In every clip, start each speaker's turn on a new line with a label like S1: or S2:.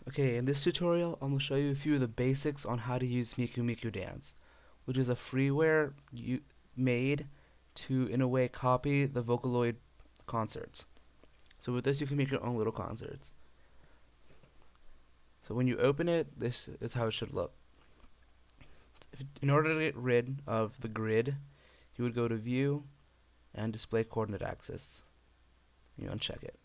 S1: Okay, in this tutorial, I'm going to show you a few of the basics on how to use Miku Miku Dance, which is a freeware you made to, in a way, copy the Vocaloid concerts. So with this, you can make your own little concerts. So when you open it, this is how it should look. In order to get rid of the grid, you would go to View and Display Coordinate Axis. You uncheck it.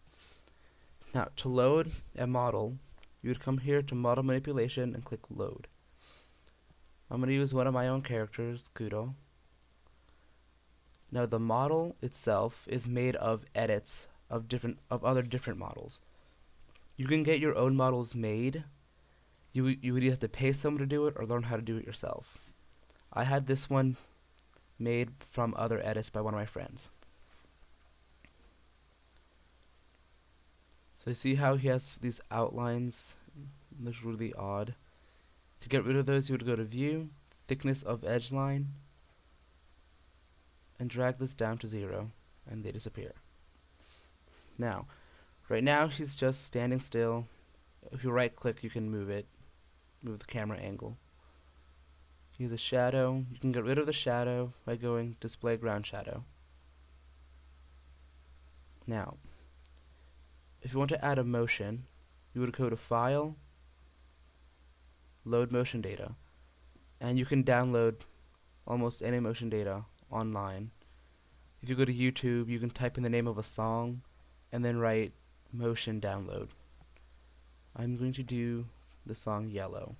S1: Now, to load a model, you would come here to Model Manipulation and click Load. I'm going to use one of my own characters, Kudo. Now the model itself is made of edits of other different models. You can get your own models made. You would either have to pay someone to do it or learn how to do it yourself. I had this one made from other edits by one of my friends. So you see how he has these outlines? Looks really odd. To get rid of those, you would go to View, Thickness of Edge Line, and drag this down to 0, and they disappear. Now, right now he's just standing still. If you right click, you can move it, move the camera angle. Use a shadow. You can get rid of the shadow by going Display Ground Shadow. Now, if you want to add a motion, you would go to File, Load Motion Data, and you can download almost any motion data online. If you go to YouTube, you can type in the name of a song and then write motion download. I'm going to do the song Yellow.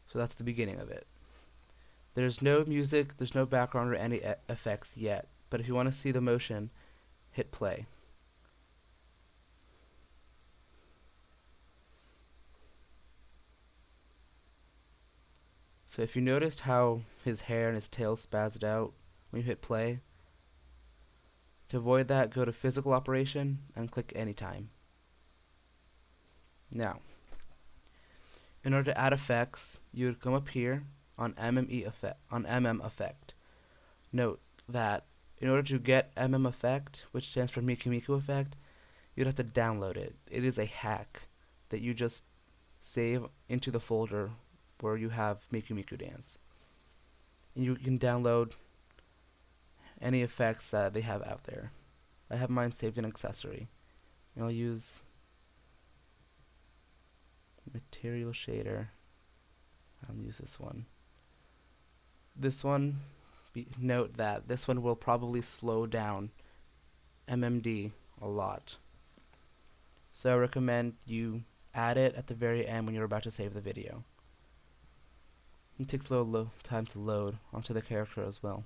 S1: So that's the beginning of it. There's no music, there's no background or any effects yet, but if you want to see the motion, hit play. So if you noticed how his hair and his tail spazzed out when you hit play, to avoid that, go to Physical Operation and click Anytime. Now, in order to add effects, you would come up here on MM Effect. Note that in order to get MM Effect, which stands for Miku Miku Effect, you'd have to download it. It is a hack that you just save into the folder where you have Miku Miku Dance. And you can download any effects that they have out there. I have mine saved in Accessory. And I'll use Material Shader. I'll use this one. This one, note that this one will probably slow down MMD a lot. So I recommend you add it at the very end when you're about to save the video. It takes a little time to load onto the character as well.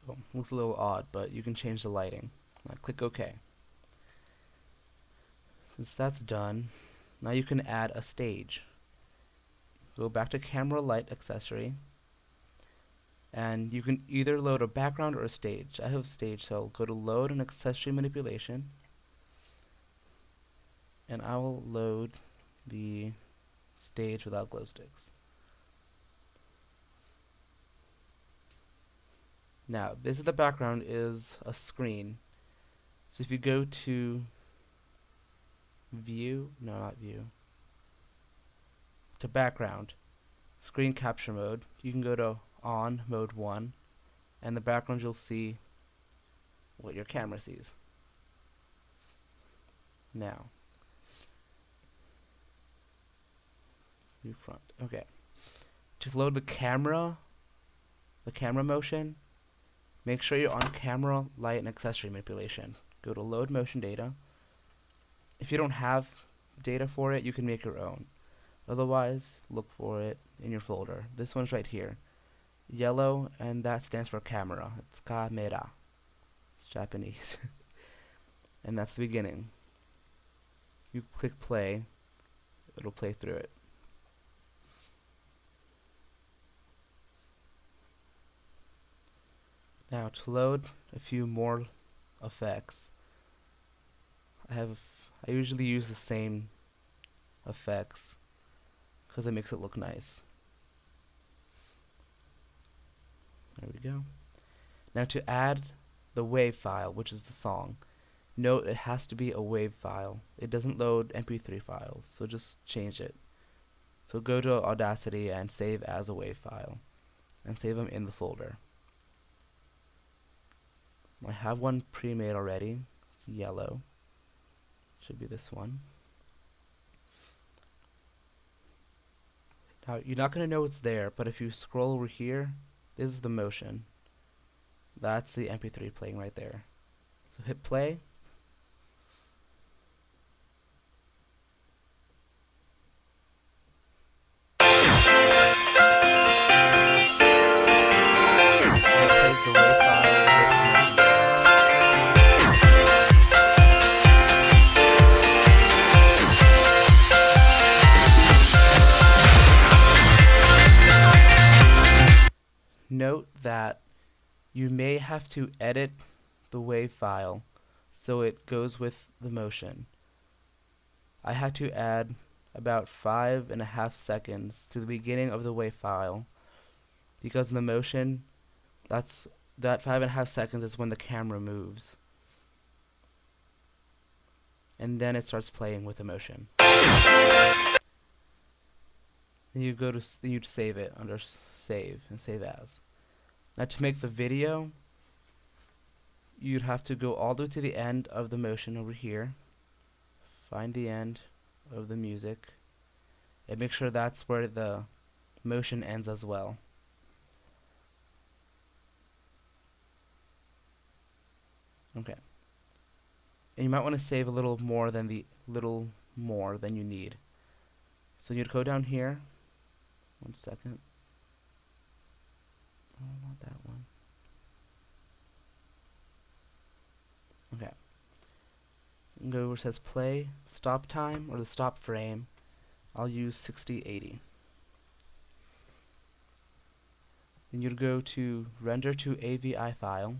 S1: So looks a little odd, but you can change the lighting. Now click OK. Since that's done, now you can add a stage. Go back to Camera Light Accessory, and you can either load a background or a stage. I have a stage, so go to Load and Accessory Manipulation, and I will load the stage without glow sticks. Now, this is the background is a screen. So if you go to View, no, not View, to Background, Screen Capture Mode, you can go to On Mode 1, and the background you'll see what your camera sees. Now, view front. Okay. To load the camera motion, make sure you're on Camera, Light, and Accessory Manipulation. Go to Load Motion Data. If you don't have data for it, you can make your own. Otherwise, look for it in your folder. This one's right here. Yellow, and that stands for camera. It's kamera. It's Japanese. And that's the beginning. You click play, it'll play through it. Now to load a few more effects, I usually use the same effects because it makes it look nice. go. Now to add the WAV file, which is the song, note it has to be a WAV file. It doesn't load MP3 files, so just change it. So go to Audacity and save as a WAV file, and save them in the folder. I have one pre-made already. It's yellow. Should be this one. Now you're not going to know it's there, but if you scroll over here, this is the motion. That's the MP3 playing right there. So hit play. And it plays the WAV file with the motion. Note that you may have to edit the WAV file so it goes with the motion. I had to add about 5.5 seconds to the beginning of the WAV file because in the motion, that 5.5 seconds is when the camera moves, and then it starts playing with the motion. Then you go to you'd save it under save and save as. Now to make the video, you'd have to go all the way to the end of the motion over here, find the end of the music, and make sure that's where the motion ends as well. Okay. And you might want to save a little more than you need. So you'd go down here. 1 second. Oh, not that one. Okay. And go where it says play, stop time, or the stop frame. I'll use 6080. Then you'd go to render to AVI file.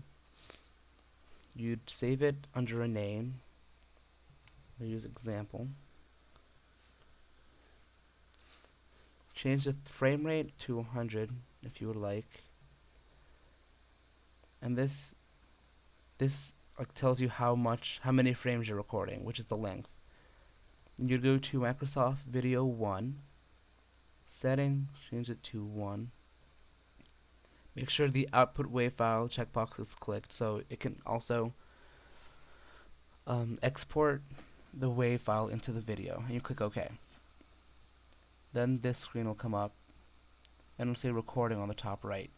S1: You'd save it under a name. I'll use example. Change the frame rate to 100 if you would like. And this tells you how many frames you're recording, which is the length. And you'd go to Microsoft Video 1, setting, change it to 1. Make sure the output WAV file checkbox is clicked so it can also export the WAV file into the video, and you click OK. Then this screen will come up and it'll say recording on the top right,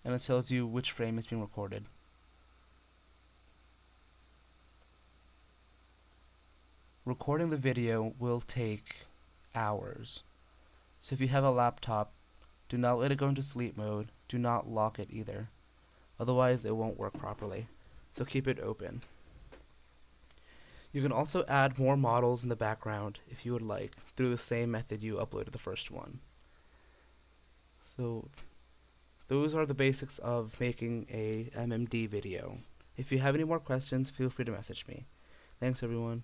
S1: and it tells you which frame is being recorded. Recording the video will take hours, so if you have a laptop, do not let it go into sleep mode. Do not lock it either, otherwise it won't work properly, so keep it open. You can also add more models in the background if you would like, through the same method you uploaded the first one. So those are the basics of making a MMD video. If you have any more questions, feel free to message me. Thanks everyone.